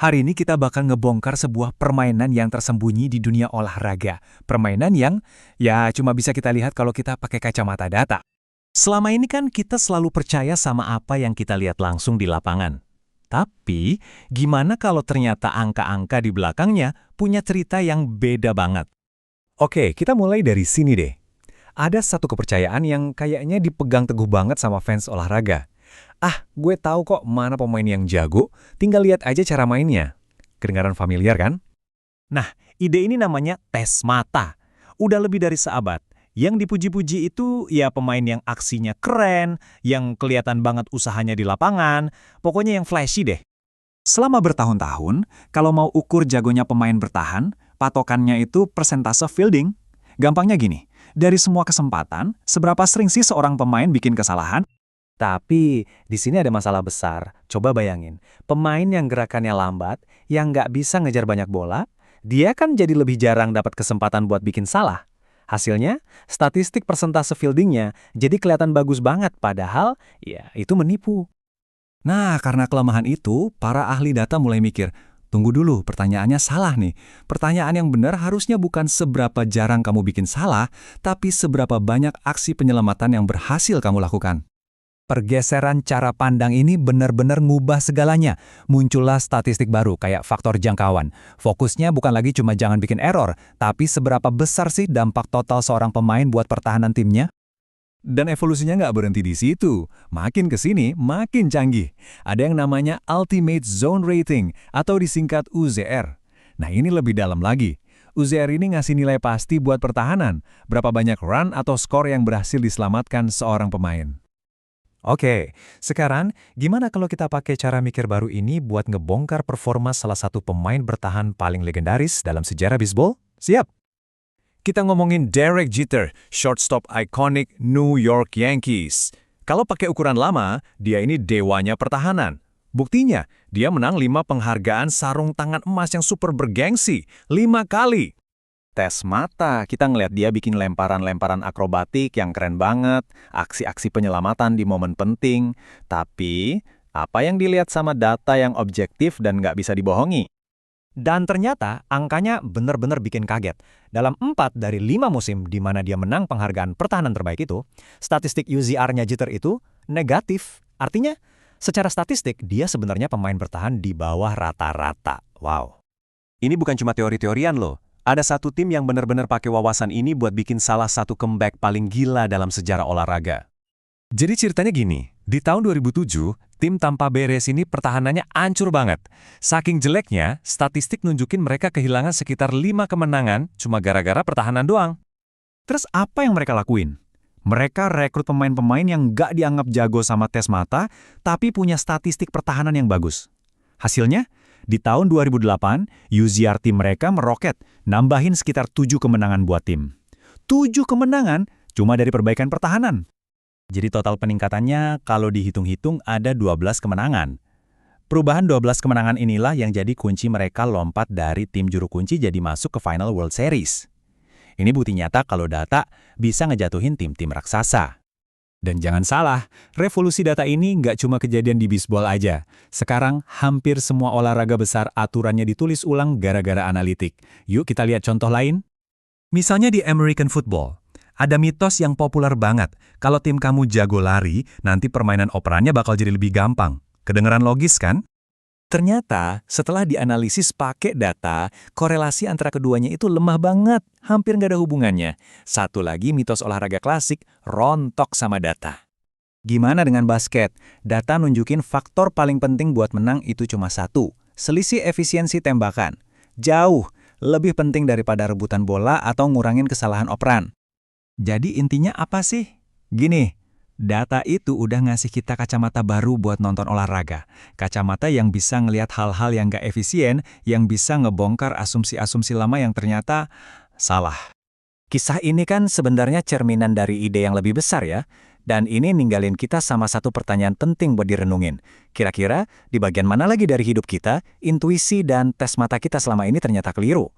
Hari ini kita bakal ngebongkar sebuah permainan yang tersembunyi di dunia olahraga. Permainan yang ya cuma bisa kita lihat kalau kita pakai kacamata data. Selama ini kan kita selalu percaya sama apa yang kita lihat langsung di lapangan. Tapi, gimana kalau ternyata angka-angka di belakangnya punya cerita yang beda banget? Oke, kita mulai dari sini deh. Ada satu kepercayaan yang kayaknya dipegang teguh banget sama fans olahraga. Ah, gue tahu kok mana pemain yang jago, tinggal lihat aja cara mainnya. Kedengaran familiar kan? Nah, ide ini namanya tes mata. Udah lebih dari seabad. Yang dipuji-puji itu ya pemain yang aksinya keren, yang kelihatan banget usahanya di lapangan, pokoknya yang flashy deh. Selama bertahun-tahun, kalau mau ukur jagonya pemain bertahan, patokannya itu persentase fielding. Gampangnya gini, dari semua kesempatan, seberapa sering sih seorang pemain bikin kesalahan? Tapi di sini ada masalah besar. Coba bayangin, pemain yang gerakannya lambat, yang nggak bisa ngejar banyak bola, dia kan jadi lebih jarang dapat kesempatan buat bikin salah. Hasilnya, statistik persentase fieldingnya jadi kelihatan bagus banget, padahal ya itu menipu. Nah, karena kelemahan itu, para ahli data mulai mikir, tunggu dulu, pertanyaannya salah nih. Pertanyaan yang benar harusnya bukan seberapa jarang kamu bikin salah, tapi seberapa banyak aksi penyelamatan yang berhasil kamu lakukan. Pergeseran cara pandang ini benar-benar ngubah segalanya. Muncullah statistik baru kayak faktor jangkauan. Fokusnya bukan lagi cuma jangan bikin error, tapi seberapa besar sih dampak total seorang pemain buat pertahanan timnya? Dan evolusinya nggak berhenti di situ. Makin ke sini, makin canggih. Ada yang namanya Ultimate Zone Rating atau disingkat UZR. Nah, ini lebih dalam lagi. UZR ini ngasih nilai pasti buat pertahanan. Berapa banyak run atau skor yang berhasil diselamatkan seorang pemain. Oke, sekarang gimana kalau kita pakai cara mikir baru ini buat ngebongkar performa salah satu pemain bertahan paling legendaris dalam sejarah bisbol? Siap! Kita ngomongin Derek Jeter, shortstop ikonik New York Yankees. Kalau pakai ukuran lama, dia ini dewanya pertahanan. Buktinya, dia menang 5 penghargaan sarung tangan emas yang super bergengsi, 5 kali. Tes mata, kita ngeliat dia bikin lemparan-lemparan akrobatik yang keren banget, aksi-aksi penyelamatan di momen penting. Tapi, apa yang dilihat sama data yang objektif dan nggak bisa dibohongi? Dan ternyata angkanya benar-benar bikin kaget. Dalam 4 dari 5 musim di mana dia menang penghargaan pertahanan terbaik itu, statistik UZR-nya Jeter itu negatif. Artinya, secara statistik dia sebenarnya pemain bertahan di bawah rata-rata. Wow. Ini bukan cuma teori-teorian loh. Ada satu tim yang benar-benar pakai wawasan ini buat bikin salah satu comeback paling gila dalam sejarah olahraga. Jadi ceritanya gini, di tahun 2007, tim Tampa Bay Rays ini pertahanannya ancur banget. Saking jeleknya, statistik nunjukin mereka kehilangan sekitar 5 kemenangan cuma gara-gara pertahanan doang. Terus apa yang mereka lakuin? Mereka rekrut pemain-pemain yang gak dianggap jago sama tes mata, tapi punya statistik pertahanan yang bagus. Hasilnya, di tahun 2008, UZR tim mereka meroket, nambahin sekitar 7 kemenangan buat tim. 7 kemenangan cuma dari perbaikan pertahanan. Jadi total peningkatannya kalau dihitung-hitung ada 12 kemenangan. Perubahan 12 kemenangan inilah yang jadi kunci mereka lompat dari tim juru kunci jadi masuk ke Final World Series. Ini bukti nyata kalau data bisa ngejatuhin tim-tim raksasa. Dan jangan salah, revolusi data ini nggak cuma kejadian di bisbol aja. Sekarang, hampir semua olahraga besar aturannya ditulis ulang gara-gara analitik. Yuk kita lihat contoh lain. Misalnya di American Football. Ada mitos yang populer banget. Kalau tim kamu jago lari, nanti permainan operannya bakal jadi lebih gampang. Kedengeran logis kan? Ternyata, setelah dianalisis pakai data, korelasi antara keduanya itu lemah banget, hampir nggak ada hubungannya. Satu lagi mitos olahraga klasik, rontok sama data. Gimana dengan basket? Data nunjukin faktor paling penting buat menang itu cuma satu, selisih efisiensi tembakan. Jauh, lebih penting daripada rebutan bola atau ngurangin kesalahan operan. Jadi intinya apa sih? Gini. Data itu udah ngasih kita kacamata baru buat nonton olahraga. Kacamata yang bisa ngelihat hal-hal yang gak efisien, yang bisa ngebongkar asumsi-asumsi lama yang ternyata salah. Kisah ini kan sebenarnya cerminan dari ide yang lebih besar ya. Dan ini ninggalin kita sama satu pertanyaan penting buat direnungin. Kira-kira di bagian mana lagi dari hidup kita, intuisi dan tes mata kita selama ini ternyata keliru?